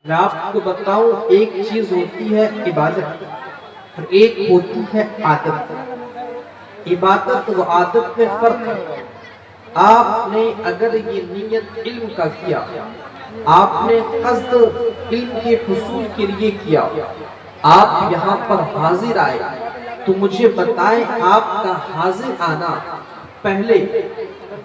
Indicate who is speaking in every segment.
Speaker 1: میں آپ کو بتاؤں، ایک چیز ہوتی ہے عبادت اور ایک ہوتی ہے عادت۔ عبادت و عادت میں فرق ہے۔ آپ نے اگر یہ نیت علم کا کیا، آپ نے قصد علم کے حصول کے لیے کیا، آپ یہاں پر حاضر آئے، تو مجھے بتائیں آپ کا حاضر آنا پہلے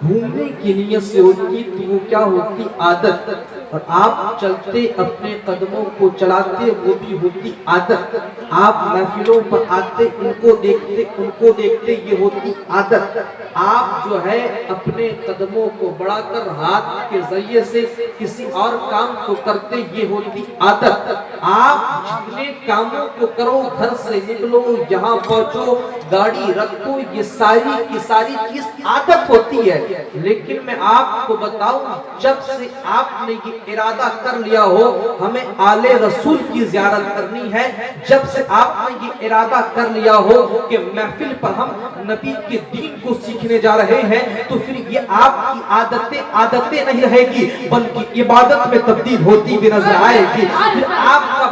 Speaker 1: گھومنے کی نیت سے ہوتی تو وہ کیا ہوتی؟ عادت۔ اور آپ چلتے اپنے قدموں کو چلاتے وہ بھی ہوتی عادت۔ آپ محفلوں پر آتے ان کو دیکھتے یہ ہوتی عادت۔ آپ جو ہے اپنے قدموں کو بڑھا کر ہاتھ کے ذریعے سے کسی اور کام کو کرتے یہ ہوتی عادت۔ آپ جتنے کاموں کو کرو، گھر سے نکلو، یہاں پہنچو، گاڑی رکھو، یہ ساری کی ساری چیز عادت ہوتی ہے۔ لیکن میں آپ کو بتاؤں، جب سے آپ نے یہ ارادہ کر لیا ہو ہمیں آل رسول کی زیارت کرنی ہے، جب سے آپ نے یہ ارادہ کر لیا ہو کہ محفل پر ہم نبی کے دین کو سیکھنے جا رہے ہیں، تو پھر یہ آپ کی عادتیں نہیں رہے گی بلکہ عبادت میں تبدیل ہوتی بھی نظر آئے گی۔ پھر آپ کا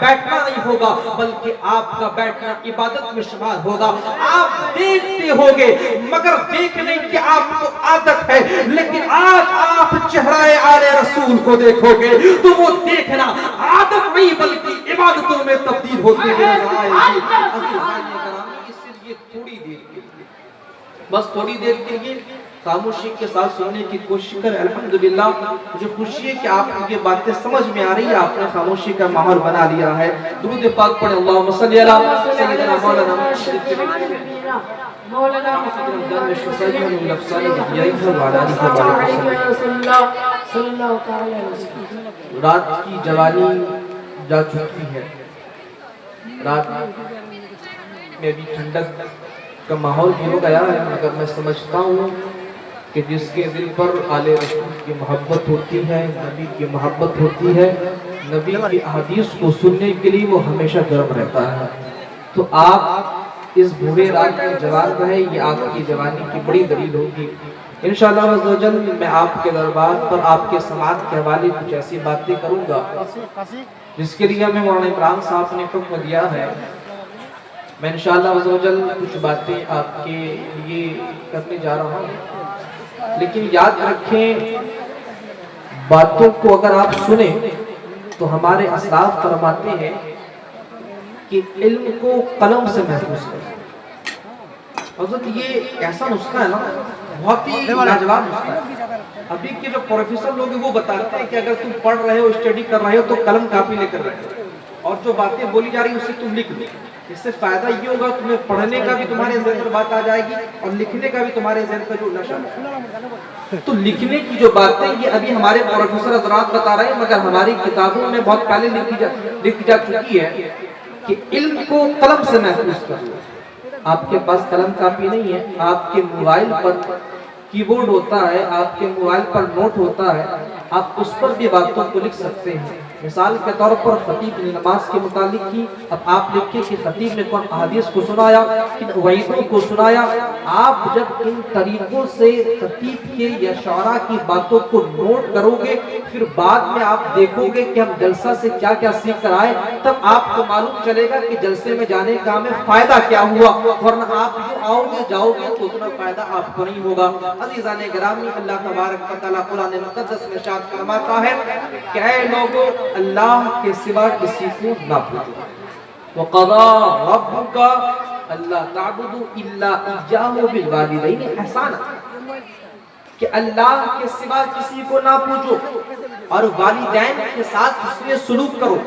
Speaker 1: بیٹھنا نہیں ہوگا بلکہ آپ کا بیٹھنا عبادت میں شمار ہوگا۔ آپ دیکھتے ہوگے مگر دیکھنے کی آپ کو عادت ہے، لیکن آج آپ چہرہ آل رسول کو دیکھو گے تو وہ دیکھنا عادت نہیں بلکہ عبادتوں میں تبدیل ہوتی ہوئی نظر آئے گی۔ اس لیے تھوڑی دیر کے لیے، بس تھوڑی دیر کے لیے خاموشی کے ساتھ سننے کی کوشش کریں۔ الحمدللہ مجھے خوشی ہے کہ آپ کو یہ باتیں سمجھ میں آ رہی ہے، آپ نے خاموشی کا ماحول بنا لیا ہے۔ درود پاک پڑھیں، اللہم صلی علی سیدنا مولانا رات کی جوانی جا چکی ہے، رات میں بھی ٹھنڈک کا ماحول بھی ہو گیا ہے، مگر میں سمجھتا ہوں کہ جس کے دل پر آل رسول کی محبت ہوتی ہے، نبی کی محبت ہوتی ہے، نبی کی احادیث کو سننے کے لیے وہ ہمیشہ گرم رہتا ہے۔ تو آپ اس بھورے رات میں جوان رہے، یہ آپ کی جوانی کی بڑی دلیل ہوگی۔ انشاءاللہ عزوجل میں آپ کے دربار پر آپ کے سماعت کے حوالے کچھ ایسی باتیں کروں گا جس کے لیے ہمیں مولانا عمران صاحب نے حکم دیا ہے۔ میں انشاءاللہ عزوجل کچھ باتیں آپ کے لیے کرنے جا رہا ہوں، لیکن یاد رکھیں باتوں کو اگر آپ سنیں تو ہمارے اسلاف فرماتے ہیں کہ علم کو قلم سے محفوظ کریں۔ حضرت یہ ایسا نسخہ ہے نا، بہت ہی لاجواب نسخہ ہے۔ ابھی کے جو پروفیسر لوگ ہیں وہ بتاتے ہیں کہ اگر تم پڑھ رہے ہو، اسٹڈی کر رہے ہو تو قلم کاپی لے کر رہے ہو، اور جو باتیں بولی جا رہی ہیں اسے تم لکھ دو۔ اس سے فائدہ یہ ہوگا تمہیں پڑھنے کا بھی تمہارے ذہن پر بات آ جائے گی اور لکھنے کا بھی تمہارے ذہن پر جو نشہ ہے۔ تو لکھنے کی جو باتیں یہ ابھی ہمارے پروفیسر حضرات بتا رہے ہیں، مگر ہماری کتابوں میں بہت پہلے لکھی جا چکی ہے کہ علم کو قلم سے محفوظ کرو۔ آپ کے پاس قلم کاپی نہیں ہے، آپ کے موبائل پر کی بورڈ ہوتا ہے، آپ کے موبائل پر نوٹ ہوتا ہے، آپ اس پر بھی باتوں کو لکھ سکتے ہیں۔ مثال کے طور پر خطیب نے نماز کے متعلق کی، اب آپ لکھیں کہ خطیب نے کون احادیث کو سنایا، کن وعیدوں کو سنایا۔ آپ جب ان طریقوں سے خطیب کے یا شعراء کی باتوں کو نوٹ کرو گے، پھر بعد میں آپ دیکھو گے کہ ہم جلسہ سے کیا کیا سیکھ کر آئے، تب آپ کو معلوم چلے گا کہ جلسے میں جانے کا ہمیں فائدہ کیا ہوا، ورنہ آپ جو آؤ گے جاؤ گے تو اتنا فائدہ آپ کو نہیں ہوگا۔ عزیزان گرامی، اللہ تبارک و تعالیٰ قرآن مقدس میں ارشاد فرماتا ہے کہ اے لوگو، اللہ کے سوا کسی کو نہ پوجو۔ وَقَضَىٰ رَبُّكَ أَلَّا تَعْبُدُوا إِلَّا إِيَّاهُ وَبِالْوَالِدَيْنِ إِحْسَانًا، کہ اللہ کے سوا کسی کو نہ پوجو اور والدین کے ساتھ حسن سلوک کرو۔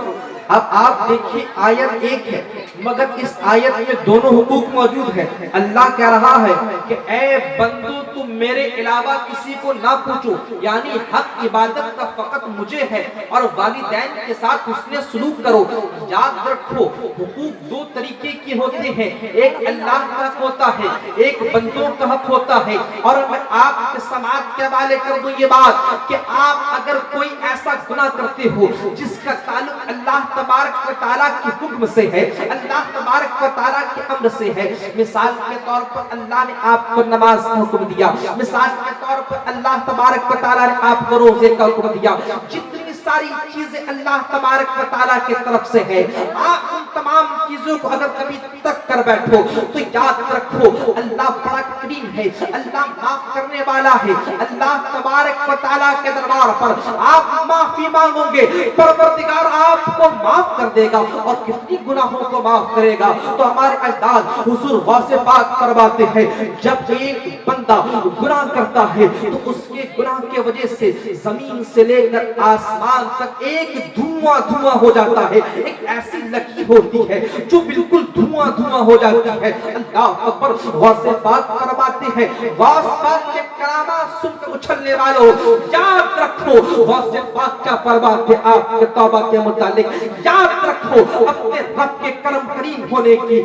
Speaker 1: اب آپ دیکھیں آیت ایک ہے مگر اس آیت میں دونوں حقوق موجود ہیں۔ اللہ کہہ رہا ہے کہ اے بندو تم میرے علاوہ کسی کو نہ پوچھو، یعنی حق عبادت کا فقط مجھے ہے، اور والدین کے ساتھ حسن سلوک کرو۔ یاد رکھو حقوق دو طریقے کے ہوتے ہیں، ایک اللہ کا حق ہوتا ہے، ایک بندوں کا حق ہوتا ہے۔ اور میں آپ کے سماعت کے حوالے کر دوں یہ بات کہ آپ اگر کوئی ایسا گناہ کرتے ہو جس کا تعلق اللہ تبارک و تعالیٰ کے حکم سے ہے، اللہ تبارک و تعالیٰ کے امر سے ہے، مثال کے طور پر اللہ نے آپ کو نماز کا حکم دیا، مثال کے طور پر اللہ تبارک و تعالیٰ نے آپ کو روزے کا حکم دیا، جتنی सारी चीजें अल्लाह तबारक व तआला की तरफ से है। आप उन तमाम चीजों को अगर कभी तक कर बैठो तो याद रखो अल्लाह बड़ा करीम है, अल्लाह माफ करने वाला है। अल्लाह तबारक व तआला के दरबार पर आप माफी मांगोगे, परवरदिगार आपको माफ कर देगा। और कितनी गुनाहों को माफ करेगा। तो हमारे अजदाद हुजूर गौसे पाक फरमाते हैं, जब एक बंदा गुनाह करता है तो उसके गुनाह के वजह से जमीन से लेकर आसमान तक एक धुआं धुआं हो जाता है। एक ऐसी लकीर होती है जो बिल्कुल धुआं धुआं हो जाती है। अल्लाह अकबर। गौसे पाक फरमाते हैं, गौस पाक के करामात सुनकर उछलने वालों याद रखो, गौसे पाक क्या फरमाते आपके तौबा के मुतालिक, याद रखो अपने रब के करम करीम होने की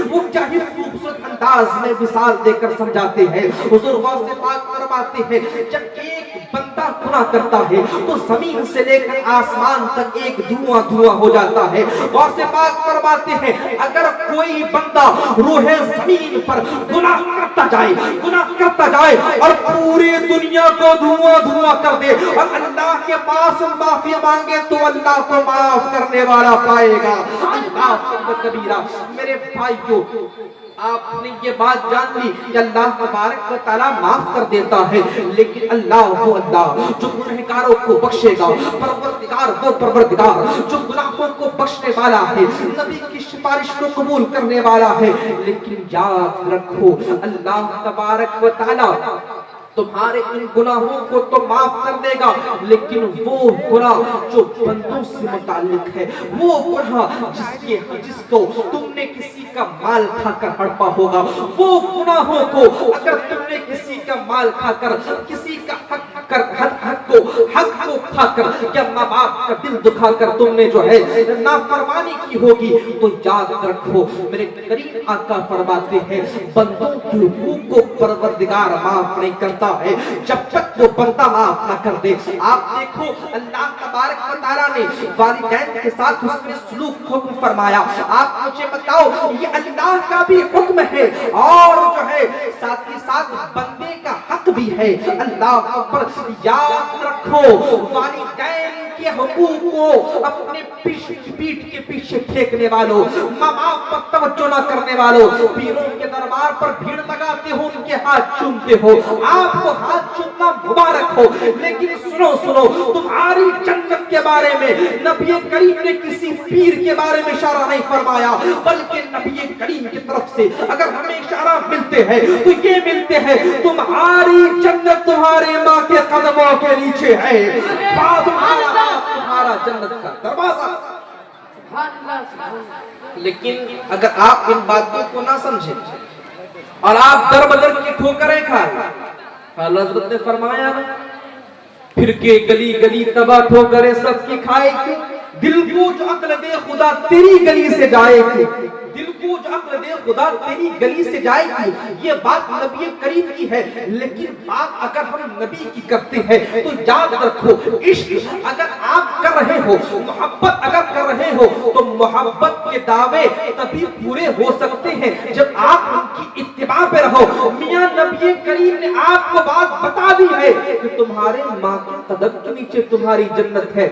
Speaker 1: वो क्या ही खूबसूरत अंदाज में मिसाल देकर समझाते हैं। हुजूर गौसे पाक फरमाते हैं, जब एक बंदा गुनाह करता है तो जमीन से लेकर आसमान तक एक धुआं धुआं हो जाता है। गौसे पाक फरमाते हैं, अगर कोई बंदा रोहे जमीन पर गुनाह करता जाए और पूरी दुनिया को धुआं धुआं कर दे और अल्लाह के पास माफी मांगे तो अल्लाह को माफ करने वाला पाएगा। अल्लाह सब कबीरा। मेरे भाइयों, आपने ये बात जान ली कि अल्लाह तबारक व तआला माफ कर देता है, लेकिन अल्लाह वो अल्लाह जो गुनहगारों को बख्शेगा, परवरदिगार वो परवरदिगार जो गुनाहों को बख्शने वाला है, नबी की सिफारिश को कबूल करने वाला है। लेकिन याद रखो अल्लाह तबारक व तआला तुम्हारे इन गुनाहों को तो माफ कर देगा, लेकिन वो गुनाह जो बंदों से मुताल्लिक है, वो गुनाह जिसको तुमने किसी का माल खाकर हड़पा होगा, वो गुनाहों को अगर तुमने किसी का माल खाकर, किसी का हक को खाकर या माँ बाप का दिल दुखाकर तुमने जो है नाफरमानी की होगी, तो याद रखो मेरे करीम आका फरमाते हैं, बंदों के हुकूक को परवरदिगार माफ नहीं करता है जब तक वो बंदा माफ ना कर दे। आप देखो अल्लाह तबारक व तआला ने वालिदैन के साथ हुस्न सलूक हुक्म फरमाया। आप मुझे बताओ ये अल्लाह का भी हुक्म है और जो है साथ ही साथ बंदे का हक भी है। अल्लाह अकबर। याद रखो वालिदैन के हुकूक को अपने पीठ के पीछे फेंकने वालों, माँ बाप पर तवज्जो न करने वालों, पीरों के दरबार पर भीड़ लगाते हो, उनके हाथ चूमते हो, आपको हाथ चूमना मुबारक हो, लेकिन सुनो तुम्हारी जन्नत के बारे में नबी करीम ने किसी पीर के बारे में इशारा नहीं फरमाया, बल्कि नबी करीम की तरफ से अगर हमें इशारा मिलते हैं तो ये मिलते हैं, तुम्हारी जन्नत तुम्हारे माँ के कदमों के नीचे है, तुम्हारा जन्नत का दरवाजा। लेकिन अगर आप इन बातों को ना समझे और आप दर बदर की ठोकरें खाए, हज़रत ने फरमाया ना, फिर के गली गली तबाह ठोकरें सबकी खाएगी, दिल को जो अक्ल दे खुदा तेरी गली से जाएगी, दिल को जो अक्ल दे खुदा तेरी गली से जाएगी। ये बात नबी करीम की है, लेकिन बात अगर हम नबी की करते हैं तो याद रखो इश्क अगर आप कर रहे हो, मोहब्बत अगर कर रहे हो, तो मोहब्बत के दावे तभी पूरे हो सकते हैं जब आप उनकी इत्तिबा पे रहो। मियां नबी करीम ने आपको बात बता दी है कि तुम्हारे माँ के कदम के नीचे तुम्हारी जन्नत है,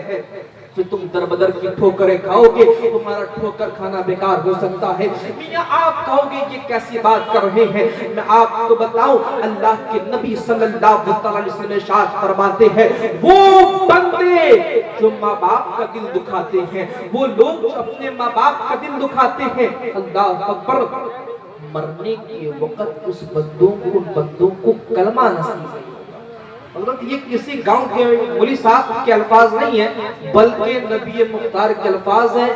Speaker 1: फिर तुम दरबदर की ठोकरें खाओगे, तुम्हारा ठोकर खाना बेकार हो सकता है। मियां आप कहोगे ये कैसी बात कर रहे हैं, मैं आपको बताऊं अल्लाह के नबी सल्लल्लाहु अलैहि वसल्लम इरशाद फरमाते हैं, वो बंदे जो माँ बाप का दिल दुखाते हैं, वो लोग जो अपने माँ बाप का दिल दुखाते हैं, अल्लाह अकबर, मरने के वक्त उस बंदों को कलमा नसीब। ये किसी गांव के मौलवी साहब के अल्फाज नहीं है, बल्कि नबी मुख्तार के अल्फाज हैं।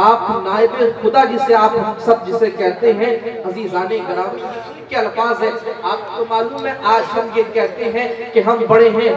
Speaker 1: आप नायब खुदा जिसे आप हम सब जिसे कहते हैं, अजीजाने ग्रामी के अल्फाज है। आपको मालूम है आज हम ये कहते हैं कि हम बड़े हैं,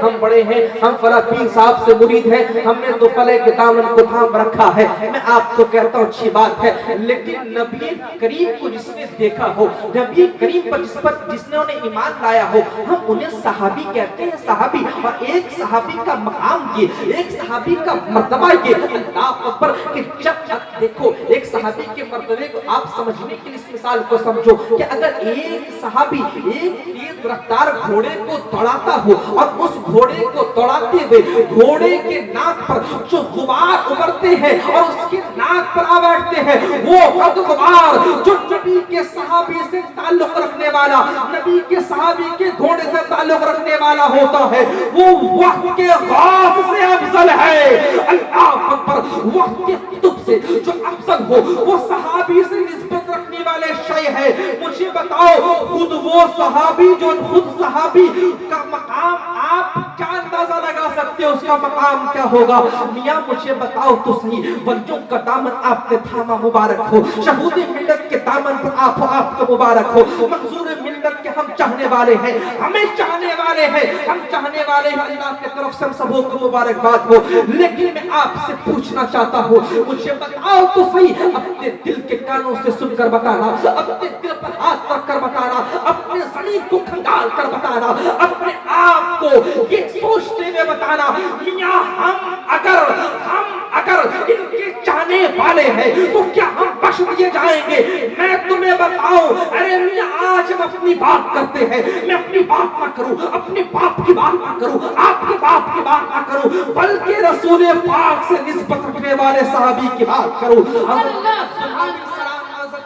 Speaker 1: हम फला पीर साहब से मुरीद हैं, हमने तो फले के दामन को थाम रखा है। मैं आपको कहता हूँ अच्छी बात है, लेकिन नबी करीम को जिसने देखा हो, नबी करीम पर जिसने उन्हें ईमान लाया हो, हम उन्हें सहाबी कहते हैं, सहाबी। और एक सहाबी का मकाम ये, एक सहाबी का मर्तबा ये, अल्लाह अकबर, कि जब देखो एक सहाबी के मर्तबे को आप समझने के लिए इस मिसाल को समझो कि अगर एक एक सहाबी एक तेज रफ्तार घोड़े को दौड़ाता हो और उस घोड़े को दौड़ाते हुए घोड़े के नाक पर जो गुबार उबरते हैं और उसके नाक पर आ बैठते हैं, वो गुबार जो नबी के सहाबी से ताल्लुक रखने वाला, नबी के सहाबी के घोड़े से ताल्लुक रखने वाला होता है, वो वक्त के गौस से अफजल है। अल्लाह अकबर। वक्त के कुतुब से जो अफजल हो वो सहाबी से निस्बत रखने वाले शय है। मुझे बताओ खुद वो सहाबी जो खुद सहाबी का मकाम आप क्या अंदाजा लगा सकते हो, उसका मकाम क्या होगा? मियां मुझे बताओ तो सही। वलियों का दामन आपने थामा, मुबारक हो। शहूद मिल्लत के दामन पर आपको मुबारक हो। मंसूर मिल्लत के हम चाहने वाले हैं, हमें चाहने वाले हैं, हम चाहने वाले हैं। अल्लाह की तरफ से हम सबों को मुबारकबाद हो। लेकिन मैं आपसे पूछना चाहता हूँ, मुझे बताओ तो सही, अपने दिल के कानों से सुनकर बताना, अपने दिल पर हाथ रखकर बताना, अपने ज़मीन को खंगाल कर बताना, अपने आप को ये सोचते हुए बताना, मियां हम अगर इनके चाहने वाले हैं तो क्या हम बख्श दिए जाएंगे? मैं तुम्हें बताऊं, अरे मियां आज हम अपनी बात करते हैं, मैं अपनी बात ना करूं, अपने बाप की बात ना करूं, आपके बाप की बात ना करूं, बल्कि रसूल पाक से निस्बत रखने वाले सहाबी की बात करूं।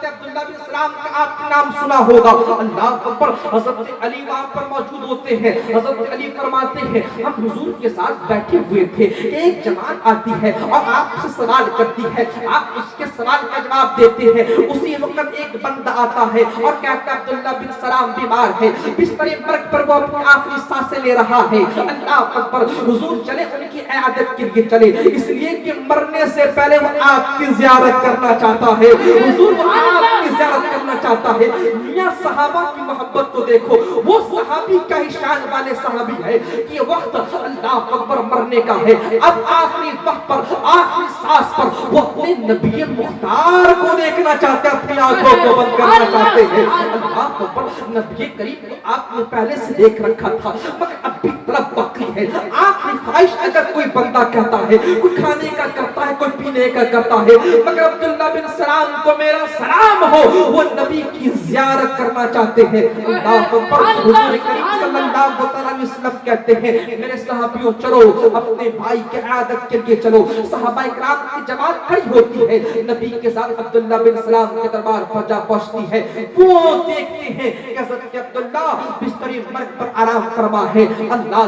Speaker 1: अब्दुल्लाह बिन सलाम का आपने नाम सुना होगा। अल्लाह अकबर। हज़रत अली वहां पर मौजूद होते हैं। हज़रत अली फरमाते हैं हम हुजूर के साथ बैठे हुए थे, एक जमात आती है और आपसे सवाल करती है, आप उसके सवाल का जवाब देते हैं। उसी वक्त एक बंदा आता है और कहता है अब्दुल्लाह बिन सलाम बीमार है, बिस्तरे मर्ग पर वो अपनी आखिरी सांसें ले रहा है। अल्लाह अकबर। हुजूर चले उनकी इयादत के लिए चले, इसलिए कि मरने से पहले वो आपकी ज़ियारत करना चाहता है। हुजूर आपकी ज़ियारत करना चाहता है। मियां सहाबा की मोहब्बत को देखो, वो सहाबी का ही शान वाले सहाबी है कि ये वक्त अल्लाह अकबर मरने का है। अब आखिरी वक्त पर, आखिरी सांस पर वो अपने नबी मुख्तार को देखना चाहते हैं, अपनी आंखों को बंद करना चाहते हैं। अल्लाह अकबर। नबी करीम को आपने पहले से देख रखा था, मगर अब भी तलब बाकी है। आखिरी ख्वाहिश अगर कोई बंदा कहता है, कोई खाने का करता है, कोई पीने का करता है, मगर अब्दुल्लाह बिन सलाम को मेरा सलाम हो, वो नबी की ज़ियारत करना चाहते हैं। अल्लाह अकबर। हुजूर करीम सल्लल्लाहु अलैहि वसल्लम कहते हैं मेरे सहाबियों चलो अपने भाई के इयादत के लिए चलो। सहाबा इकराम की जमात खड़ी होती है, नबी के साथ अब्दुल्लाह बिन सलाम के दरबार पर जा पहुंचती है। वो देखते हैं कि हज़रत अब्दुल्लाह बिस्तरे मर्ग पर आराम फरमा है। अल्लाह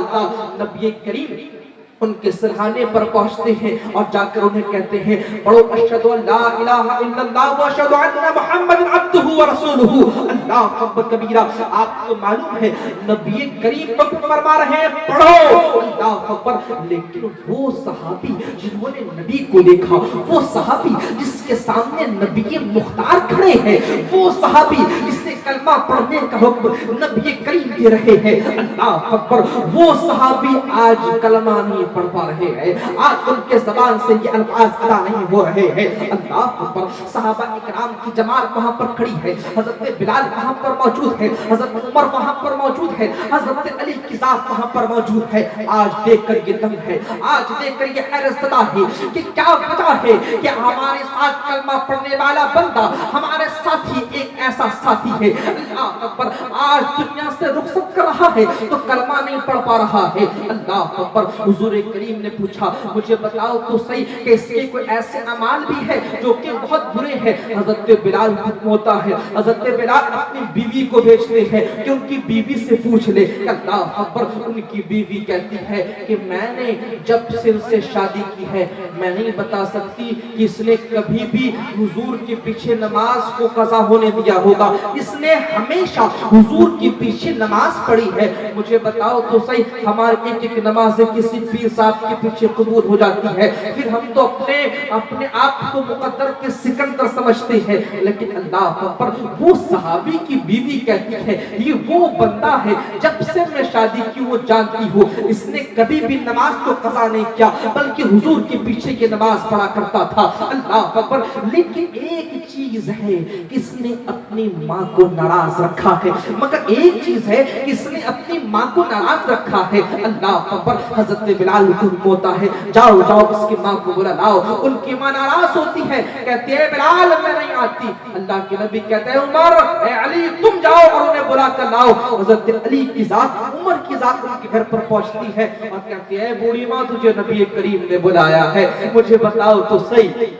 Speaker 1: नबी करीम उनके सिरहाने पर पहुंचते हैं और जाकर उन्हें कहते हैं पढ़ो अशहदु अल्ला इलाहा इल्लल्लाह व अशहदु अन्ना मुहम्मदन अब्दुहु व रसूलुहु। अल्लाह अकबर कबीरा। आपको मालूम है नबी करीम को फरमा रहे हैं पढ़ो, अल्लाह अकबर। लेकिन वो सहाबी जिन्होंने नबी को देखा, वो सहाबी जिसके सामने नबी मुख्तार खड़े हैं, वो सहाबी जिससे कलमा पढ़ने का हुक्म नबी करीम दे रहे हैं, अल्लाह अकबर, वो सहाबी आज कलमा नहीं पढ़ पा रहे हैं, आज उनके ज़बान से ये अल्फाज अदा नहीं हो रहे हैं। अल्लाह अकबर। सहाबा इकराम की जमात वहां पर खड़ी है, हज़रत बिलाल वहां पर मौजूद है, हज़रत उमर वहां पर मौजूद है, हज़रत अली की ज़ात वहां पर मौजूद है। आज देखकर ये दंग है, आज देखकर ये हैरत ज़दा है कि क्या वजह है कि हमारे साथ कलमा पढ़ने वाला बंदा, हमारे साथी एक ऐसा साथी है, अल्लाह अकबर, आज दुनिया से रुखसत कर रहा है तो कलमा नहीं पढ़ पा रहा है। अल्लाह अकबर। हुजूर करीम ने पूछा मुझे बताओ तो सही कि इसके कोई ऐसे अमाल भी है जो कि बहुत बुरे हैं? हज़रत बिलाल हुक्म होता है, हज़रत बिलाल अपनी बीवी को भेजते हैं कि उनकी बीवी से पूछ ले। अल्लाह अकबर। उनकी बीवी कहती है कि मैंने जब से उससे शादी की है मैं नहीं बता सकती कि इसने कभी भी हुजूर के पीछे नमाज को कज़ा होने दिया होगा, इसने हमेशा हुजूर के पीछे नमाज पढ़ी है। मुझे बताओ तो सही हमारे एक एक नमाज किसी पीर साहब के पीछे कबूल हो जाती है, फिर हम तो अपने आप को मुकद्दर के सिकंदर समझते हैं। लेकिन अल्लाह अकबर, वो सहाबी की बीवी कहती है ये वो बंदा है जब से मैं शादी की वो जानती हूँ इसने कभी भी नमाज को कज़ा नहीं किया बल्कि हुजूर के पीछे की नमाज पढ़ा करता था। अल्लाह अकबर। लेकिन एक चीज है कि इसने अपनी माँ को नाराज रखा है, मगर एक चीज है कि इसने अपनी माँ को नाराज रखा है। अल्लाह अकबर। हज़रत बिलाल बिलाल हुक्म होता है, जाओ जाओ उसकी माँ को बुला लाओ। उनकी माँ नाराज होती है, कहती है बिलाल मैं नहीं आती। अल्लाह के नबी कहते हैं उमर, ए अली तुम जाओ और उन्हें बुला कर लाओ। हजरत अली की जात, उमर की जात उनके घर पर पहुंचती है और कहती है बूढ़ी माँ तुझे नबी करीम ने बुलाया है, मुझे बताओ तो सही।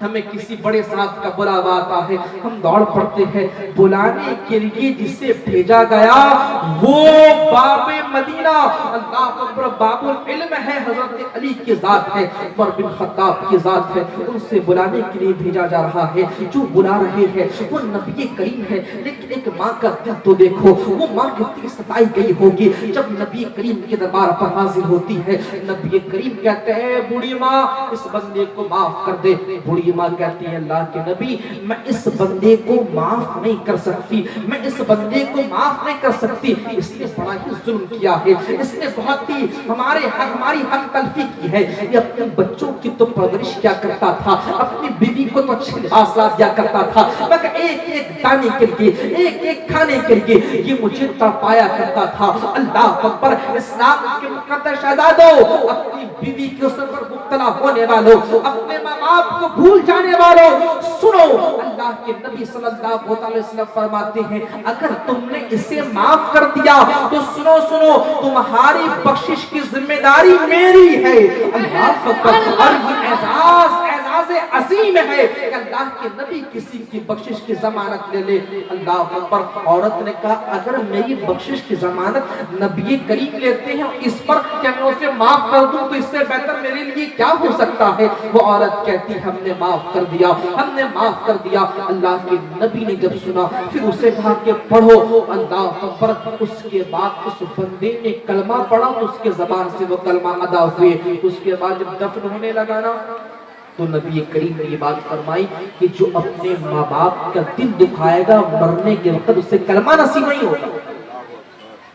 Speaker 1: हमें किसी बड़े साहब का बुलावा आता है, हम दौड़ पड़ते हैं बुलाने के लिए जिसे भेजा गया वो बाबे मदीना, अल्लाह अकबर, बाबुल इल्म है, हजरत अली की जात है, उमर बिन खत्ताब की जात है, उनसे बुलाने के लिए भेजा जा रहा है। जो बुला रहे हैं वो नबी करीम है, लेकिन एक माँ का दिल तो देखो, वो माँ कितनी सताई गई होगी जब नबी करीम के दरबार पर हाजिर होती है। नबी करीम कहते हैं बूढ़ी माँ इस बंदे को माफ कर दे। बूढ़ी माँ कहती है अल्लाह के नबी मैं इस बंदे को माफ नहीं कर सकती, मैं इस बंदे को माफ नहीं कर सकती, इसने बड़ा ही जुल्म किया है, इसने बहुत ही हमारी हक तलफी की है। ये अपने बच्चों की तो परवरिश क्या करता था, अपनी बीवी को तो अच्छे लिबास ला दिया करता था, मगर एक एक दाने के लिए, एक एक खाने के लिए ये मुझे तड़पाया करता था। अल्लाह अकबर, इस्लाम के मुकद्दस शहजादों, अपनी बीवी के उसर पर मुब्तला होने वालों, अपने माँ बाप को भूल जाने वालों, सुनो अल्लाह के नबी सल्लल्लाहु अलैहि वसल्लम फरमाते हैं अगर तुमने इसे माफ कर दिया तो सुनो सुनो तुम्हारी बख्शिश की जिम्मेदारी मेरी है। अल्लाह अकबर, और ये एजाज अजीम है कि अल्लाह के नबी किसी की बख्शिश की जमानत ले ले। अल्लाह अकबर, औरत ने कहा अगर मेरी बख्शिश की जमानत नबी करीम लेते हैं इस पर क्या मैं उसे माफ कर दूं तो इससे बेहतर मेरे लिए क्या हो सकता है। वो औरत कहती हमने माफ कर दिया, हमने माफ कर दिया। अल्लाह के नबी ने जब सुना फिर उसे कहा कि पढ़ो। अल्लाह अकबर, उसके बाद उस बंदे ने कलमा पढ़ा तो उसके जबान से वो कलमा अदा हुए। उसके बाद जब दफन होने लगा ना तो नबी करीम ने ये बात फरमाई कि जो अपने माँ बाप का दिल दुखाएगा मरने के वक्त उससे कलमा नसीब नहीं होगा।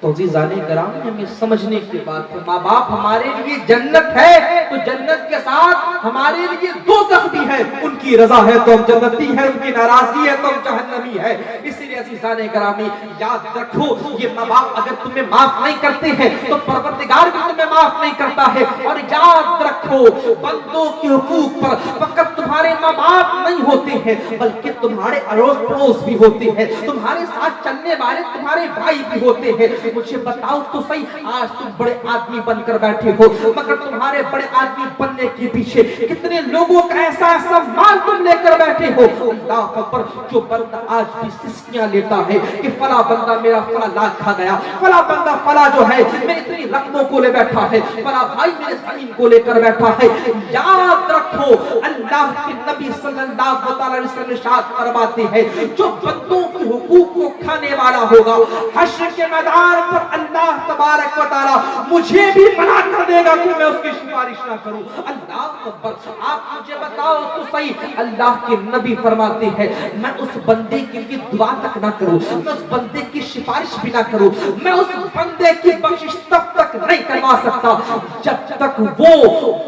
Speaker 1: तो अज़ीज़ाने किराम हमें समझने की बात है, माँ बाप हमारे लिए जन्नत है तो जन्नत के साथ हमारे लिए दोज़ख भी है। उनकी रजा है तो हम जन्नती है, उनकी नाराजगी है तो हम जहन्नमी है। इसीलिए अज़ीज़ाने किरामी याद रखो ये माँ बाप अगर तुम्हें माफ नहीं करते हैं तो परवरदिगार भी तुम्हें माफ नहीं करता है। और याद रखो बंदों के हुकूक पर फकत तुम्हारे माँ बाप नहीं होते हैं बल्कि तुम्हारे अड़ोस पड़ोस भी होते हैं, तुम्हारे साथ चलने वाले तुम्हारे भाई भी होते हैं। मुझे बताओ तो सही, आज तुम बड़े आदमी बनकर बैठे हो मगर तुम्हारे बड़े आदमी बनने के पीछे कितने लोगों का ऐसा माल तुम लेकर बैठे हो। अल्लाह अकबर, जो बंदा आज भी सिस्कियां लेता है कि फला बंदा मेरा फला लाख खा गया, फला बंदा फला जो है मैं इतनी रकमों को ले बैठा है, फला भाई मेरे ज़मीन को लेकर बैठा है। याद रखो अल्लाह के नबी सल्लल्लाहु अलैहि वसल्लम इरशाद फरमाते हैं जो बंदों के हुकूक को खाने वाला होगा हश्र के मैदान पर अल्लाह तबारक व तआला मुझे भी मना कर देगा कि मैं उसकी सिफारिश ना करूं। अल्लाह अकबर, आप मुझे बताओ तो सही, अल्लाह के नबी फरमाते हैं मैं उस बंदे के लिए दुआ तक ना करूं, मैं उस बंदे की सिफारिश भी ना करूं, मैं उस बंदे की बख्शिश तब तक नहीं करवा सकता जब तक वो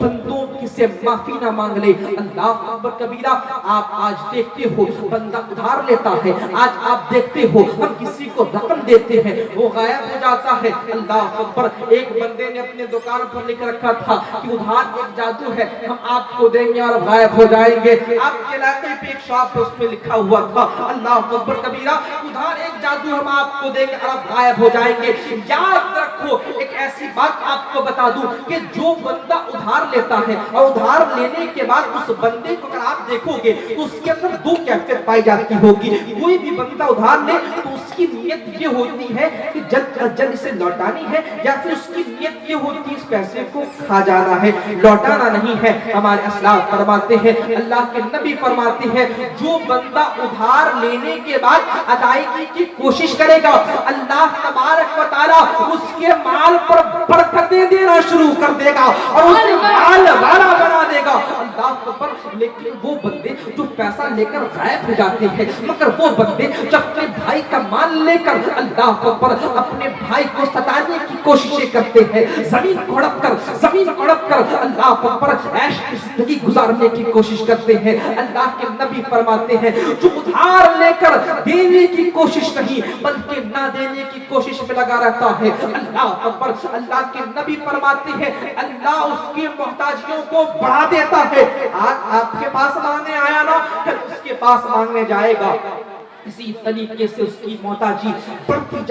Speaker 1: बंदों से माफी ना मांग ले। अल्लाह अकबर कबीरा, आप आज देखते हो बंदा उधार लेता है, आज आप देखते हो हम किसी को रकम देते हैं वो गायब हो जाता है। अल्लाह अकबर, एक बंदे ने अपने दुकान पर लिख रखा था कि उधार एक जादू है, हम आपको देंगे और गायब हो जाएंगे। आपके इलाके पे एक शॉप उसमें लिखा हुआ था अल्लाह अकबर कबीरा उधार एक जादू हम आपको देंगे और आप गायब हो जाएंगे। याद रखो एक ऐसी बात आपको बता दूं कि जो बंदा उधार लेता है और उधार लेने के बाद उस बंदे को अगर आप देखोगे तो उसके अंदर दो कैफियत पाई जाती होगी। कोई भी बंदा उधार ले तो उसकी नीयत ये होती है कि जल्द इसे लौटानी है, या फिर उसकी नीयत ये होती है इस पैसे को खा जाना है, लौटाना नहीं है। हमारे अस्लाफ फरमाते हैं, अल्लाह के नबी फरमाते हैं जो बंदा उधार लेने के बाद अदायगी की कोशिश करेगा अल्लाह तबारक व तआला उसके माल पर बरकतें देना शुरू कर देगा और उसे माल वाला बना देगा। अल्लाह अकबर, लेकिन वो बंदे जो पैसा लेकर गायब हो जाते हैं, मगर वो बंदे जो अपने भाई का माल लेकर अल्लाह पर अपने भाई को सताने की कोशिशें करते हैं, जमीन कोड़प कर अल्लाह पर ऐश की जिंदगी गुजारने की कोशिश करते हैं। अल्लाह के नबी फरमाते हैं जो उधार लेकर देने की कोशिश नहीं बल्कि ना देने की कोशिश में लगा रहता है, अल्लाह पर अल्लाह के नबी फरमाते हैं अल्लाह उसकी मोहताजियों को बढ़ा देता है। आज आपके पास मांगने आया ना, कल उसके पास मांगने जाएगा। इसी तरीके से उसकी मोहताजी बढ़ती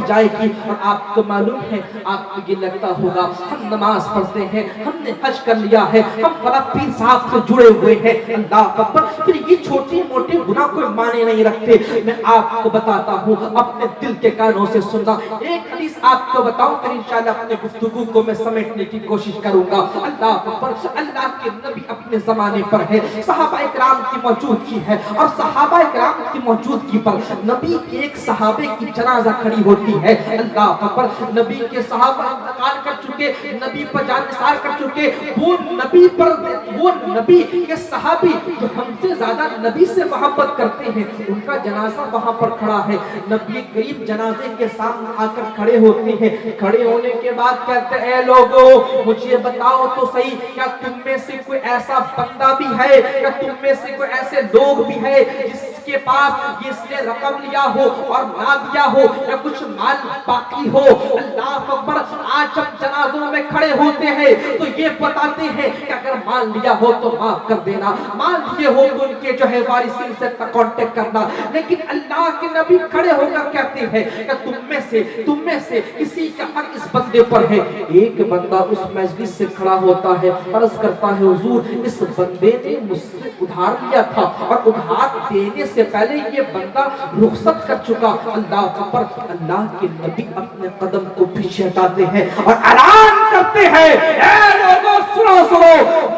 Speaker 1: जाएगी। और आपको मालूम है, आपको ये लगता होगा हम नमाज पढ़ते हैं, हमने हज कर लिया है, हम फला पीर साहब से जुड़े हुए हैं, अल्लाह अकबर, फिर ये छोटे मोटे गुनाह कोई माने नहीं रखते। मैं आपको बताता हूँ, अपने दिल के कानों से सुनना। एक हदीस आपको बताऊं, फिर इंशाल्लाह अपने गुफ्तगू को मैं समेटने की कोशिश करूंगा। अल्लाह अकबर, अल्लाह के नबी अपने जमाने पर है, सहाबा इकराम की मौजूदगी है, और सहाबा इकराम की मौजूदगी पर नबी के एक सहाबे की जनाजा खड़ी होती है। अल्लाह अकबर, नबी के सहाबा इंतकाल कर चुके, नबी पर जान निसार कर चुके, वो नबी के सहाबी जो हमसे ज्यादा नबी से मोहब्बत करते हैं, उनका जनाजा वहां पर खड़ा है। नबी करीब जनाजे के सामने आकर खड़े होते हैं। खड़े होने के बाद कहते हैं, लोगों मुझे बताओ तो सही, क्या तुम में से कोई ऐसा बंदा भी है, क्या तुम में से कोई ऐसे लोग भी है जिसके पास इसने रकम लिया हो और ना दिया हो, या कुछ माल बाकी हो? अल्लाह अकबर, आज हम जनाजों में खड़े होते हैं तो ये बताते हैं कि अगर माल लिया हो तो माफ कर देना, माल लिए हो तो उनके जो है वारिसीन से कांटेक्ट करना। लेकिन अल्लाह के नबी खड़े होकर कहते हैं कि तुम में से किसी का हक इस बंदे पर है। एक बंदा उस मजलिस से खड़ा होता है, अर्ज करता है, हुजूर इस बंदे ने मुझसे उधार लिया था और उधार देने से पहले ये बंदा रुखसत कर चुका। अल्लाह पर अल्लाह के नबी अपने कदम को पीछे हटाते हैं और ऐलान करते हैं, ऐ लोगों सुनो,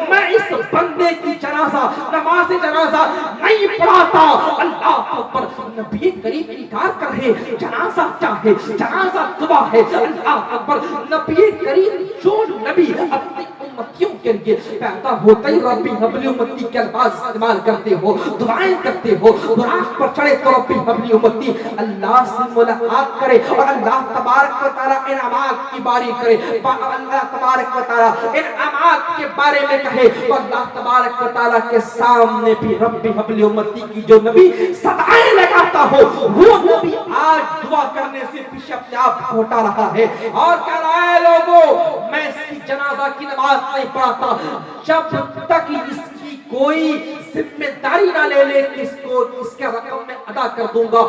Speaker 1: मैं इस बंदे की नमाज जनाजा नहीं पढ़ाता। अल्लाह पर नबी करीम इनकार कर रहे, जनाजा क्या है, जनाजा दुआ है। अल्लाह पर नबी करीम जो नबी अपनी उम्मतियों के लिए पैदा होते ही रब्बी हबली उम्मती के अल्फाज इस्तेमाल करते हो, दुआएं करते हो, बुराक पर चढ़े तो रब्बी हबली उम्मती अल्लाह से मुलाकात करे और अल्लाह तबारक व तआला इनामात की बारी करे। अल्लाह तबारक व तआला इनामात के बारे में कहे तो अल्लाह तबारक व तआला के सामने भी रब्बी हबली उम्मती की जो नबी सदाएं लगाता हो, वो नबी आज दुआ करने से पीछे अपने आप को हटा रहा है और कह रहा है, लोगों मैं इसकी जनाजा की नमाज नहीं पढ़ाता जब तक इसकी कोई जिम्मेदारी ना ले ले कि इसको इसके रकम में अदा कर दूंगा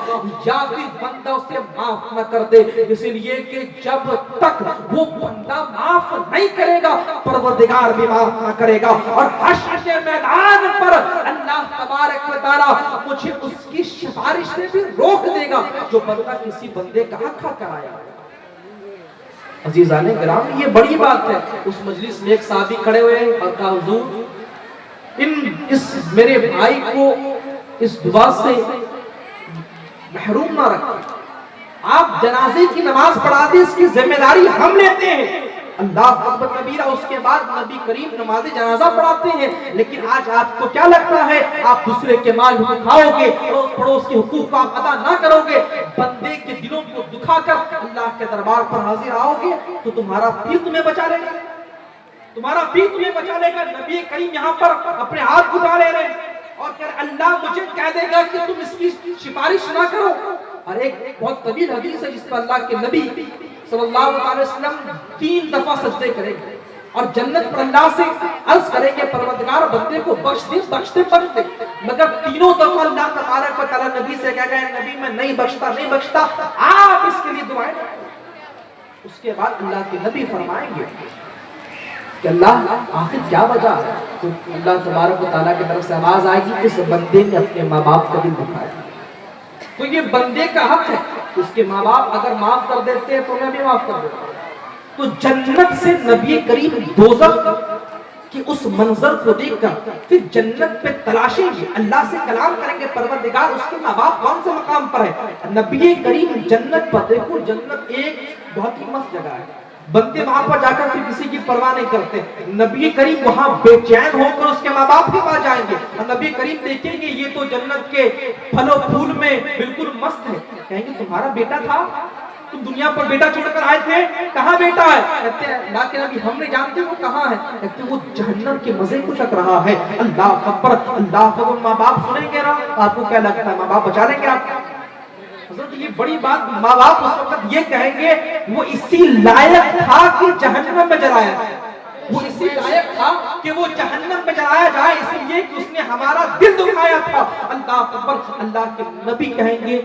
Speaker 1: या फिर बंदा उसे माफ न कर दे। इसलिए कि जब तक वो बंदा माफ नहीं करेगा परवरदिगार भी माफ न करेगा। और हश्र के मैदान पर अल्लाह तबारक व तआला मुझे उसकी सिफारिश से भी रोक देगा जो बंदा किसी बंदे का हक कराया। अजीज़ाने किराम, ये बड़ी बात है। उस मजलिस में एक साहबी खड़े हुए और कहा, हुजूर इस मेरे भाई को इस दुआ से महरूम ना रखें, आप जनाजे की नमाज पढ़ा दे, इसकी जिम्मेदारी हम लेते हैं। अल्लाह अकबर कबीरा। उसके बाद नबी करीम नमाज जनाजा पढ़ाते हैं। लेकिन आज आपको क्या लगता है, आप दूसरे के माल उठाओगे, पड़ोस के हुकूक को आप अदा ना करोगे, बंदे के दिलों को दुखाकर अल्लाह के दरबार पर हाजिर आओगे तो तुम्हारा पीर तुम्हें बचा लेगा, तुम्हारा पीर तुम्हें बचा लेगा। नबी करीम यहाँ पर अपने हाथ उठा ले रहे और कह अल्लाह मुझे कह देगा कि तुम इसकी सिफारिश ना करो। और एक बहुत तवील हदीस है जिस पर अल्लाह के नबी सल्लल्लाहु अलैहि वसल्लम 3 दफा सजदे करेंगे और जन्नत पर अल्लाह से अर्ज करेंगे, परवरदिगार बंदे को बख्श दे। मगर तीनों दफा अल्लाह तबारक व तआला नबी से कह गए, नबी मैं नहीं बख्शता, आप इसके लिए दुआएं। उसके बाद अल्लाह के नबी फरमाएंगे कि अल्लाह आखिर क्या वजह है? तो अल्लाह तबारक व तआला की तरफ से आवाज आएगी, इस बंदे ने अपने माँ बाप का दिल दुखाया। तो ये बंदे का हक है, उसके माँ बाप अगर माफ कर देते हैं तो मैं भी माफ कर देता हूं। तो जन्नत से नबी करीम दोज़ख कि उस मंजर को देखकर फिर जन्नत पे तलाशेंगे, अल्लाह से कलाम करेंगे, परवरदिगार उसके माँ बाप कौन से मकाम पर है। नबी करीम जन्नत पर, देखो जन्नत एक बहुत ही मस्त जगह है, बंदे वहां पर जाकर फिर किसी की परवाह नहीं करते। नबी करीम वहां बेचैन होकर उसके माँ बाप के पास जाएंगे, नबी करीम देखेंगे ये तो जन्नत के फलो फूल में बिल्कुल मस्त है, कहेंगे तुम्हारा बेटा था, तुम दुनिया पर बेटा छोड़कर आए थे, कहाँ बेटा है? कहते हैं अल्लाह के नबी हम नहीं जानते वो कहाँ है, कहते वो जहन्नम के मजे को चख रहा है। अल्लाह अकबर, अल्लाह अकबर। माँ बाप सुनेंगे ना, आपको क्या लगता है माँ बाप बचा लेंगे आपको? हज़रत ये बड़ी बात, माँ बाप उस वक्त ये कहेंगे वो इसी लायक था कि जहन्नम में जलाया जाए, वो इसी लायक था कि वो जहन्नम में जलाया जाए, इसलिए कि उसने हमारा दिल दुखाया था। अल्लाह अकबर। अल्लाह के नबी कहेंगे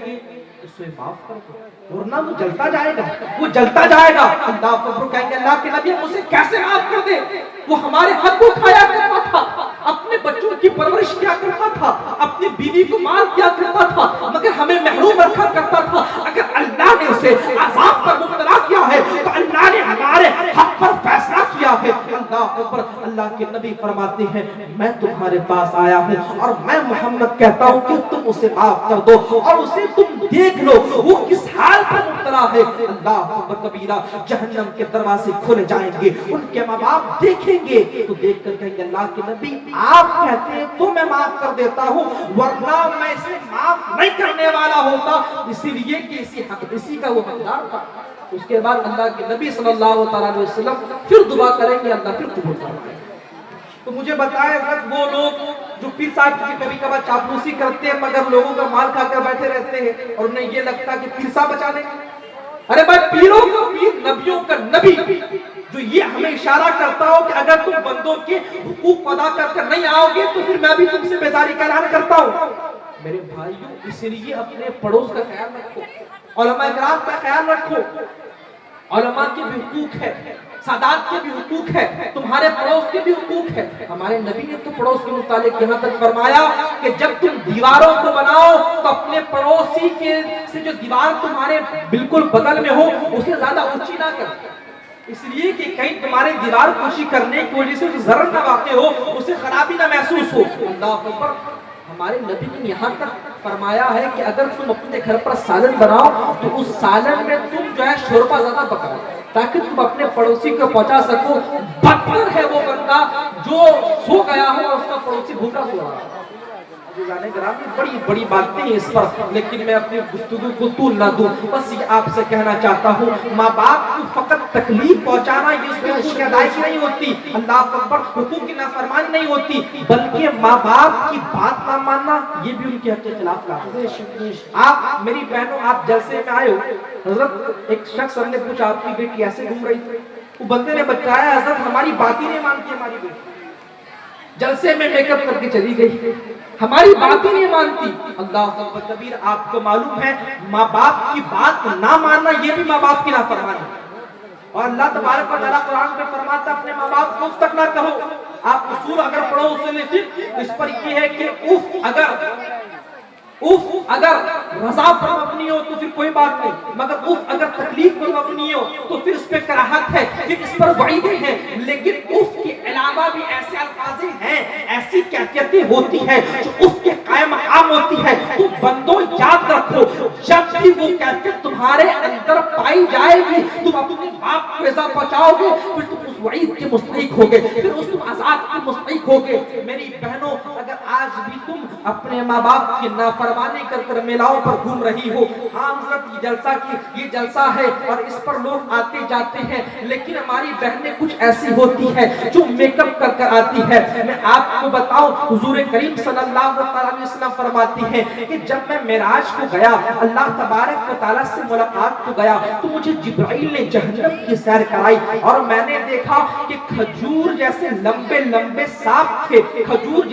Speaker 1: उसे माफ कर दो, वरना वो जलता जाएगा, वो जलता जाएगा। अल्लाह अकबर। कहेंगे अल्लाह के नबी हम उसे कैसे माफ कर दे, वो हमारे हक को खाया करता था, अपने बच्चों की परवरिश किया करता था, अपनी बीवी को मार किया करता था, मगर हमें महरूम रखा करता था। अगर अल्लाह ने उसे अज़ाब पर मुब्तला किया है तो अल्लाह ने हमारे हक पर फैसला किया है। अल्लाह अकबर। अल्लाह के नबी फरमाते हैं मैं तुम्हारे पास आया हूँ और मैं मोहम्मद कहता हूँ कि तुम उसे माफ कर दो और उसे तुम देख लो वो किस हाल पर मुब्तला है। अल्लाह अकबर कबीरा। जहन्नम के दरवाजे खुल जाएंगे, उनके माँ बाप देखेंगे तो देख कर कहेंगे अल्लाह के नबी आप कहते हैं तो मैं माफ कर देता हूँ, वरना मैं इसे माफ नहीं करने वाला होता, इसीलिए कि इसी का वो हकदार था। उसके बाद अल्लाह के नबी सल्लल्लाहु अलैहि वसल्लम फिर दुआ करेंगे, अल्लाह फिर कबूल करेंगे। तो मुझे बताएं वो लोग जो पीर साहब की कभी कभार चापलूसी करते हैं मगर लोगों का माल खाकर बैठे रहते हैं और उन्हें ये लगता है कि पीर साहब बचा लेंगे। अरे भाई पीरों का पीर, नबियों का नबी जो ये हमें इशारा करता हो कि अगर तुम बंदों के हुकूक अदा कर नहीं आओगे तो फिर मैं भी तुमसे बेजारी का ऐलान करता हूँ। मेरे भाइयों इसलिए अपने पड़ोस का ख्याल रखो, उलमा इकराम का ख्याल रखो, उलमा के भी हुकूक है, सादात के भी हुकूक है, तुम्हारे पड़ोस के भी हुकूक है। हमारे नबी ने तो पड़ोस के मुतालिक यहाँ तक फरमाया कि जब तुम दीवारों को बनाओ तो अपने पड़ोसी के से जो दीवार तुम्हारे बिल्कुल बगल में हो उसे ज्यादा ऊंची ना कर, इसलिए कि कहीं तुम्हारे दीवार कोशिश करने की वजह से जरर ना वाक़े हो, उसे खराबी ना महसूस हो। अल्लाह अकबर। हमारे नबी ने यहाँ तक फरमाया है कि अगर तुम अपने घर पर सालन बनाओ तो उस सालन में तुम जो है शोरबा ज्यादा पकाओ ताकि तुम अपने पड़ोसी को पहुंचा सको। बदतर है वो बंदा जो सो गया हो और उसका पड़ोसी भूखा सो रहा है। बड़ी बड़ी बातें हैं इस पर, लेकिन मैं अपनी गुफ्तगू को तूल ना दूं। बस ये आपसे कहना चाहता हूँ माँ बाप को फकत तकलीफ पहुँचाना ये उसकी हुकूक की अदायगी नहीं होती, अल्लाह अकबर, हुकूक की नाफरमानी नहीं होती, बल्कि माँ बाप की बात ना मानना ये भी उनके हक के खिलाफ काम है। आप मेरी बहनों आप जलसे में आए हो, हजरत एक शख्स हमने पूछा आपकी बेटी ऐसे घूम रही थी, वो बंदे ने बताया हजरत हमारी बात ही नहीं मानती हमारी बेटी, जलसे में मेकअप करके चली गई, हमारी बात ही नहीं मानती। अल्लाह अकबर कबीर। आपको मालूम है माँ बाप की बात ना मानना ये भी माँ बाप की नाफरमानी है। और अल्लाह तबारक व तआला कुरान में फरमाता अपने माँ बाप को उफ तक ना कहो। आप उसूल अगर पढ़ो उससे इस पर ये है कि उफ अगर रज़ा पर मबनी हो तो फिर कोई बात नहीं, मगर उफ अगर तकलीफ पर मबनी हो तो फिर इस पे कराहत है, फिर इस पर वईदें हैं। लेकिन उफ के अलावा भी ऐसे अल्फाज़ें हैं, ऐसी कैफियतें होती हैं जो उफ के कायम मकाम होती है। तो बंदों याद रखो जब भी वो कैफियत तुम्हारे अंदर पाई जाएगी तुम अपने बाप को इज़ा पहुंचाओगे, फिर तुम उस वईद के मुस्तहिक होगे, फिर उस तुम अज़ाब के मुस्तहिक होगे। मेरी बहनों अगर आज भी तुम अपने माँ बाप की नाफरमानी कर मेलाओं पर घूम रही हो, हाँ हज़रत ये जलसा है और इस पर लोग आते जाते हैं, लेकिन हमारी बहनें कुछ ऐसी होती हैं जो मेकअप कर आती है। मैं आपको बताऊं हुजूर करीम सल्लल्लाहु अलैहि वसल्लम फरमाती हैं कि जब मैं मेराज को गया अल्लाह तबारक व तआला से मुलाकात को गया तो मुझे जिब्राइल ने जहन्नम की सैर कराई और मैंने देखा कि खजूर जैसे लंबे लंबे सांप थे, खजूर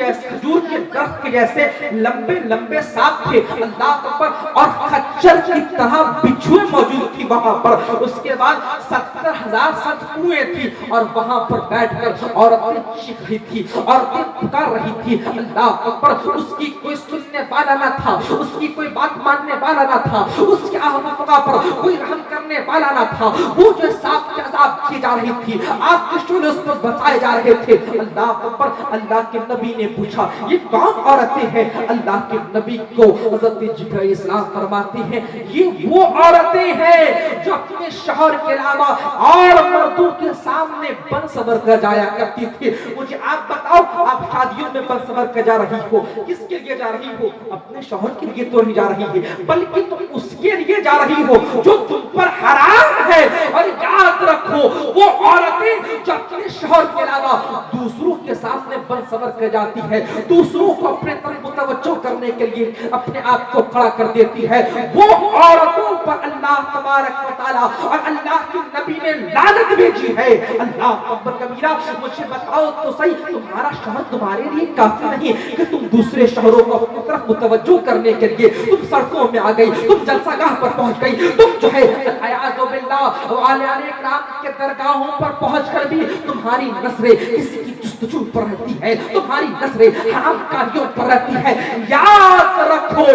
Speaker 1: के दरख्त के जैसे लंबे लंबे सांप थे, अल्लाह अकबर, और खच्चर की तरह बिच्छुएं मौजूद थी वहां पर। उसके बाद 70,000 सतकुएं थी और वहां पर बैठकर औरतें चीख रही थी, औरतें पुकार रही थी, अल्लाह अकबर। उसकी कोई सुनने वाला ना था, उसकी कोई बात मानने वाला ना था, उसके आहवाह पर कोई रहम करने वाला ना था। वो जो सांप के अज़ाब की जा रही थी आग के शोले उस पर बरसाए जा रहे थे। अल्लाह अकबर। अल्लाह के नबी ने पूछा ये कौन औरतें हैं? अल्लाह के नबी को हज़रत जिब्राइल इस्लाम फरमाते हैं ये वो औरतें हैं जो अपने शौहर के अलावा और मर्दों के सामने बन सबर कर जाया करती थी। मुझे आप बताओ, आप शादियों में बन सबर कर जा रही हो, किसके लिए जा रही हो? अपने शौहर के लिए तो नहीं जा रही है, बल्कि तुम उसके लिए जा रही हो जो तुम पर हराम है। और याद रखो वो औरतें जो अपने शौहर के अलावा दूसरों के सामने बन सबर कर जाती है, दूसरों को अपने तरफ मुतवज्जो करने के लिए अपने आप को खड़ा कर देती है, वो औरतों पर अल्लाह तबारक व तआला और अल्लाह के नबी ने लानत भेजी है। अल्लाह अकबर कबीरा। मुझे बताओ तो सही, तुम्हारा शौहर तुम्हारे लिए काफी नहीं कि तुम दूसरे शौहरों को अपनी तरफ मुतवज्जो करने के लिए तुम सड़कों में आ गई, तुम जलसागाह पर पहुंच गई, तुम जो है अयाज़ु बिल्लाह औलियाए किराम के दरगाहों पर पहुंचकर भी तुम्हारी नजरें किसी की जुस्तजू पर रहती है, तुम्हारी नजरें हराम कारियों पर रहती है। याद रखो,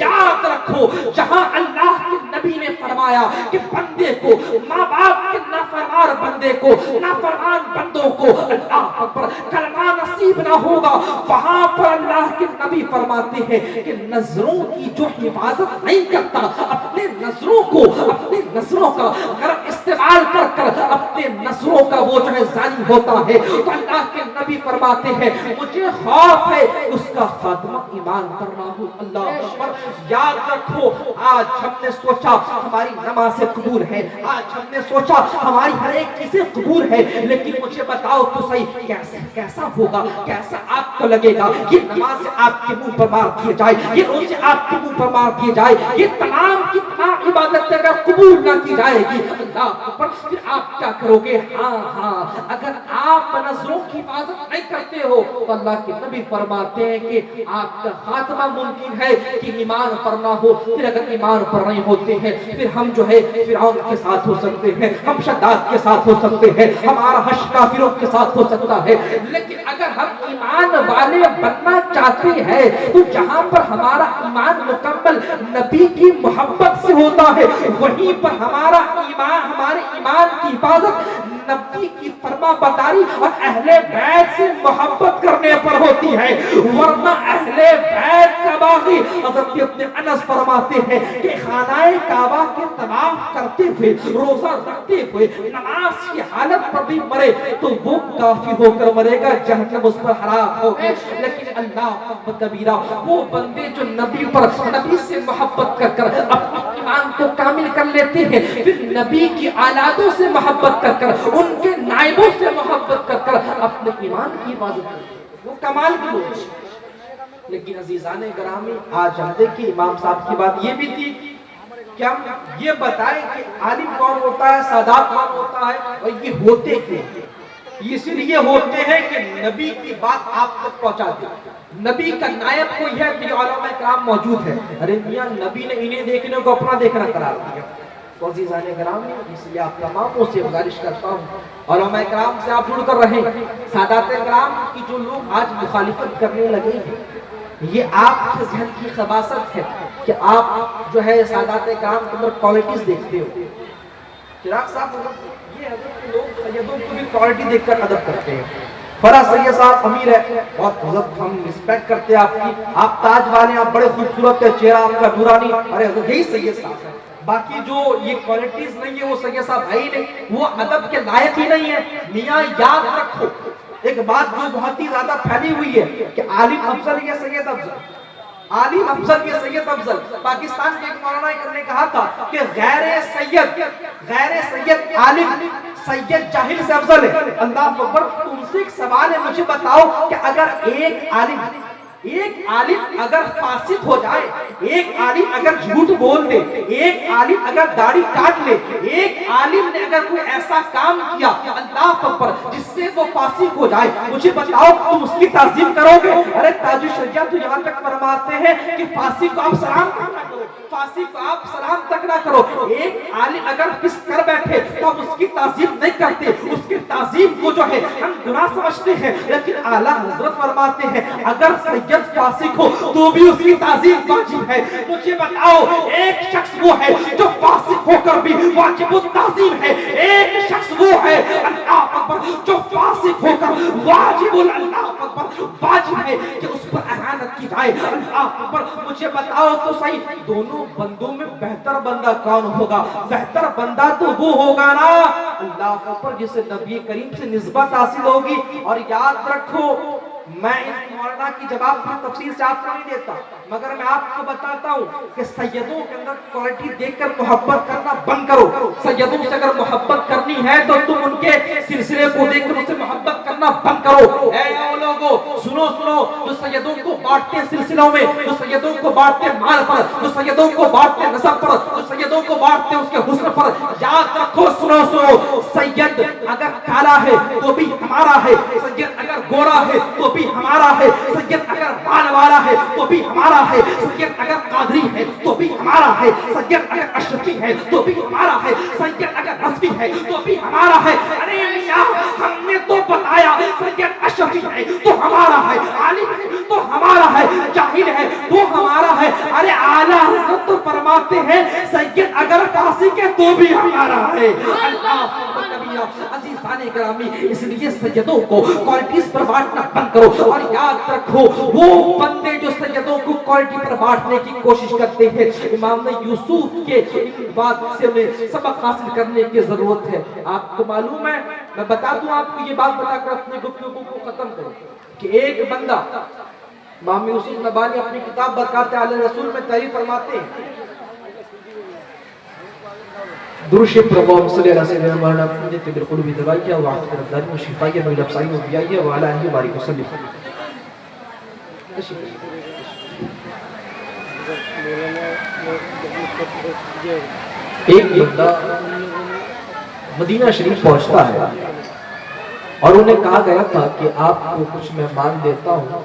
Speaker 1: याद रखो, जहां अल्लाह के नबी ने फरमाया कि बंदे को, माँ बाप के नाफरमान बंदे को, नाफरमान बंदों को अल्लाह पर कलमा नसीब ना होगा, वहां पर अल्लाह के नबी फरमाते हैं कि नजरों की जो हिफाजत नहीं करता, अपने नजरों को, अपने नजरों का गलत इस्तेमाल कर कर अपने नजरों का वो जो है जानी होता है, तो अल्लाह के नबी फरमाते हैं मुझे खौफ है उसका खात्मा ईमान पर ना हो। अल्लाह अकबर। याद रखो, आज हमने सोचा हमारी नमाज़ें कबूल है, आज हमने सोचा हमारी हर एक चीजें कबूल है, लेकिन मुझे बताओ तो सही कैसा होगा, कैसा आपको लगेगा ये नमाज आपके मुंह पर मार दिए जाए, ये रोजे आपके मुंह पर मार दिए जाए, ये तमाम की तमाम इबादतें अगर कबूल ना की जाएगी, अल्लाह अकबर, फिर आप क्या करोगे? हाँ, अगर आप नजरों की हिफाजत नहीं करते हो तो अल्लाह के नबी फरमाते हैं कि आपका खात्मा मुमकिन है कि ईमान पर ना हो। फिर अगर ईमान पर नहीं होते हैं, फिर हम जो है फिरौन के साथ हो सकते हैं, हम शद्दाद के साथ हो सकते हैं, हमारा हश्र काफिरों के साथ हो सकता है, लेकिन अगर हम ईमान वाले बनना चाहते हैं तो जहां पर हमारा ईमान मुकम्मल नबी की मोहब्बत से होता है, वहीं पर हमारा ईमान, हमारे ईमान की हिफाजत नबी की फरमाबरदारी और अहले बैत से मोहब्बत करने पर होती है। वरना अहले बैत का बागी हज़रत इब्न अनस फरमाते हैं कि खानाए काबा के तवाफ करते हुए, रोजा रखते हुए, नमाज की हालत पर भी मरे तो वो काफी होकर मरेगा, जहन्नम उस पर हराम होगी। लेकिन अल्लाह कबीरा, वो बंदे जो नबी पर, नबी से मोहब्बत कर कर अपने ईमान को कामिल कर लेते हैं, फिर नबी की औलादों से मोहब्बत कर कर, उनके नाइबों से मोहब्बत कर कर अपने ईमान की हिफाजत करते हैं, वो कमाल की लोग। लेकिन अजीजाने ग्रामी, आज हम देखिए इमाम साहब की बात ये भी थी कि हम ये बताएं कि आलिम कौन होता है, सादात कौन होता है, और ये होते क्यों? इसलिए होते हैं कि नबी की बात आप तक पहुंचा दे। नबी का नायब कोई है तो उलमा किराम मौजूद है। अरे मियां, नबी ने इन्हें देखने को अपना देखना करार दिया। तो अज़ीज़ाने किराम, इसलिए आप तमामों से गुजारिश करता हूँ, उलमा किराम से आप जुड़ कर रहें। सादात किराम की जो लोग आज मुखालिफत करने लगे हैं, ये आपके ज़हन की खबासत है कि आप जो है सादात किराम के अंदर क्वालिटीज देखते हो। चिराग साहब, ये हज़रत के लोग सैयदों को भी क्वालिटी देखकर अदब करते हैं। फराज सैयद साहब अमीर है, बहुत हज़रत हम रिस्पेक्ट करते हैं आपकी, आप ताज वाले, आप बड़े खूबसूरत है, चेहरा आपका नूरानी, अरे यही सैयद साहब है। बाकी जो ये क्वालिटीज नहीं है वो सैयद साहब है ही नहीं, वो अदब के लायक ही नहीं है। मियाँ याद रखो एक बात जो बहुत ही ज्यादा फैली हुई है कि आलिम अफजल या सैयद अफजल, आलिम अफजल या सैयद अफजल। पाकिस्तान के एक मौलाना ने कहा था कि गैर सैयद आलिम सैयद जाहिल से अफजल है। अल्लाह अकबर। तुमसे एक सवाल है, मुझे बताओ कि अगर एक आलिम अगर फासिक हो जाए, एक आलिम अगर झूठ बोल दे, एक आलिम अगर दाढ़ी काट ले, एक आलिम ने अगर कोई ऐसा काम किया अल्लाह अकबर जिससे वो फासिक हो जाए, मुझे बताओ तुम उसकी ताज़ीम करोगे? अरे ताजुश शरिया तो यहाँ तक फरमाते हैं कि फासिक को आप सलाम करना करो, فاسق کو آپ سلام تک نہ کرو. ایک عالم اگر کس کر بیٹھے تو ہم اس کی تعظیم نہیں کرتے, اس کی تعظیم کو جو ہے ہم گناہ سمجھتے ہیں. لیکن اعلیٰ حضرت فرماتے ہیں اگر سید فاسق ہو تو بھی اس کی تعظیم واجب ہے. مجھے بتاؤ ایک شخص وہ ہے جو فاسق ہو کر بھی واجب التعظیم ہے, ایک شخص وہ ہے اللہ اکبر جو فاسق ہو کر واجب اللہ اکبر واجب ہے کہ اس پر احانت کی جائے. اللہ اکبر. مجھے بتاؤ تو صحیح دونوں بندوں میں بہتر بندہ کون ہوگا؟ بہتر بندہ تو وہ ہوگا نا اللہ اکبر جسے نبی کریم سے نسبت حاصل ہوگی. اور یاد رکھو میں اس مولانا کی جواب کی تفصیل سے آپ کو نہیں دیتا, مگر میں آپ کو بتاتا ہوں کہ سیدوں کے اندر کوالٹی دیکھ کر محبت کرنا بند کرو. سیدوں سے اگر محبت کرنی ہے تو تم ان کے سلسلے کو دیکھ کر ان سے محبت کرنا بند کرو. اے لوگوں سنو سنو, جو سیدوں کو بانٹتے سلسلوں میں, جو سیدوں کو بانٹتے مال پر, جو سیدوں کو بانٹتے نسب پر, جو سیدوں کو بانٹتے اس کے حسن پر, یاد رکھو سنو سنو سید اگر کالا ہے تو بھی ہمارا ہے, سید اگر گورا ہے تو بھی ہمارا ہے, سید اگر بال والا ہے تو بھی ہمارا ہے, سید اگر قادری ہے تو بھی ہمارا ہے, سید اگر اشرفی ہے تو بھی ہمارا ہے, سید اگر رضوی ہے تو بھی ہمارا ہے. ارے میاں ہم نے تو بتایا سید اشرفی ہے تو ہمارا ہے, عالم ہے تو ہمارا ہے, جاہل ہے تو ہمارا ہے. ارے اعلیٰ حضرت تو فرماتے ہیں سید اگر فاسق ہے تو بھی ہمارا ہے. اللہ عزیزان گرامی, اس لیے سیدوں کو کوالٹیز پر بانٹنا بند کرو. اور یاد رکھو وہ بندے جو سیدوں کو کوالٹی پر بانٹنے کی کوشش کرتے ہیں, امام یوسف کے ان بات سے ہمیں سبق حاصل کرنے کی ضرورت ہے. آپ کو معلوم ہے, میں بتا دوں آپ کو یہ بات بتا کر اپنے گفتگو کو ختم کروں کہ ایک بندہ امام یوسف نبانی اپنی کتاب برکات اعلی رسول میں تعریف فرماتے ہیں, درش پربام صلی اللہ علیہ وسلم مولانا اپنے بالقلوب دوائیہ و عافیت الابدان و شفائیہ و الابصار و بیائیہ و علی آلہ بارک وسلم. ایک بندہ مدینہ شریف پہنچتا ہے اور انہیں کہا گیا تھا کہ آپ کو کچھ مہمان دیتا ہوں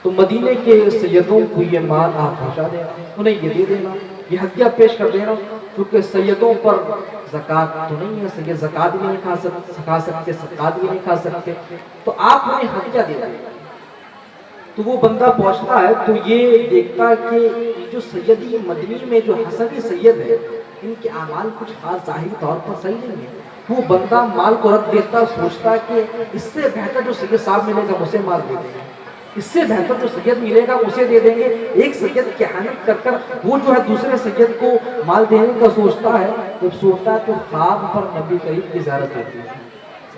Speaker 1: تو مدینے کے سیدوں کو یہ مال آپ پہنچا دینا, انہیں یہ دے دینا, یہ ہدیہ پیش کر دینا. کیونکہ سیدوں پر زکوٰۃ تو نہیں ہے, سید زکوٰۃ بھی نہیں کھا سکتے, صدقات بھی نہیں کھا سکتے, تو آپ انہیں ہدیہ دے دیں. تو وہ بندہ پہنچتا ہے تو یہ دیکھتا ہے کہ جو سیدی مدنی میں جو حسنی سید ہے ان کے اعمال کچھ خاص ظاہری طور پر صحیح نہیں ہے. وہ بندہ مال کو رکھ دیتا, سوچتا کہ اس سے بہتر جو سید صاحب ملے گا اسے مال دے دیں گے, اس سے بہتر جو سید ملے گا اسے دے دیں گے. ایک سید کی خیانت کر کر وہ جو ہے دوسرے سید کو مال دینے کا سوچتا ہے. جب سوچتا ہے تو خواب پر نبی کریم کی زیارت ہوتی ہے,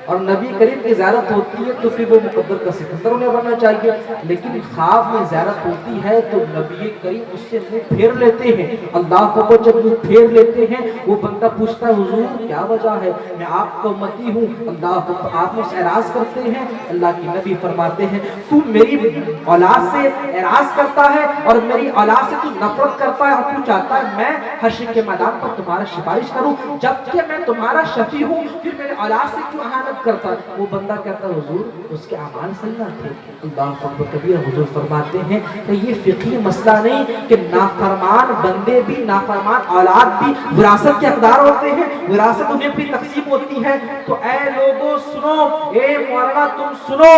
Speaker 1: اور نبی کریم کی زیارت ہوتی ہے تو پھر وہ مقدر کا سکندر انہیں بننا چاہیے. لیکن خواب میں زیارت ہوتی ہے تو نبی کریم اس سے منہ پھیر لیتے ہیں. اللہ کو جب منہ پھیر لیتے ہیں وہ بندہ پوچھتا ہے حضور کیا وجہ ہے, میں آپ کا امتی ہوں. اللہ کو آپ اس اعراض کرتے ہیں. اللہ کی نبی فرماتے ہیں تو میری اولاد سے اعراض کرتا ہے اور میری اولاد سے تو نفرت کرتا ہے, اور تو چاہتا ہے میں حشر کے میدان پر تمہارا سفارش کروں جبکہ میں تمہارا شفیع ہوں, پھر میرے اولاد سے کیوں احانت کرتا. وہ بندہ کہتا ہے حضور اس کے اعمال صحیح نہ تھے. اللہ اکبر کبیر. حضور فرماتے ہیں کہ یہ فقہی مسئلہ نہیں کہ نافرمان بندے بھی نافرمان اولاد بھی وراثت کے حقدار ہوتے ہیں, وراثت انہیں بھی تقسیم ہوتی ہے. تو اے لوگوں سنو, اے مولانا تم سنو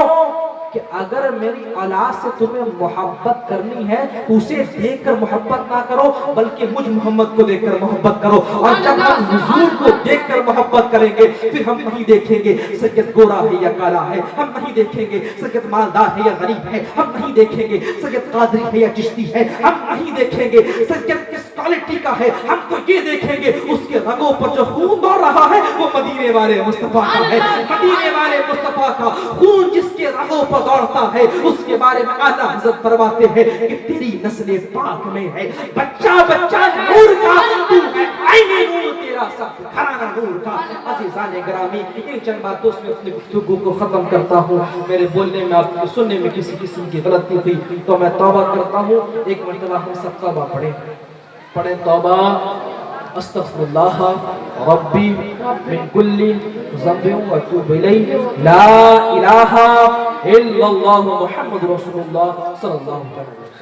Speaker 1: کہ اگر میری اولاد سے تمہیں محبت کرنی ہے اسے دیکھ کر محبت نہ کرو بلکہ مجھ محمد کو دیکھ کر محبت کرو. اور جب ہم حضور کو دیکھ کر محبت کریں گے پھر ہم نہیں دیکھیں گے سید گورا ہے یا کالا ہے, ہم نہیں دیکھیں گے سید مالدار ہے یا غریب ہے, ہم نہیں دیکھیں گے سید قادری ہے یا چشتی ہے, ہم نہیں دیکھیں گے سید کس کوالٹی کا ہے. ہم تو یہ دیکھیں گے اس کے رگوں پر جو خون دوڑ رہا ہے وہ مدینے والے مصطفیٰ کا ہے. مدینے والے مصطفیٰ کا خون جس کے رگوں پر دوڑتا ہے اس کے بارے میں اعلیٰ حضرت فرماتے ہیں کہ تیری نسل پاک میں ہے بچہ بچہ نور کا, تو ہے عین نور, تیرا سب گھرانہ نور کا. عزیزان گرامی, ان چند باتوں سے اپنی گفتگو کو ختم کرتا ہوں. میرے بولنے میں آپ کے سننے میں کسی قسم کی غلطی ہوئی تو میں توبہ کرتا ہوں. ایک مرتبہ ہم سب توبہ پڑھیں توبہ. استغفر اللہ ربی من کل ذنب واتوب الیہ, لا الہ الا اللہ محمد رسول اللہ صلی اللہ علیہ وسلم.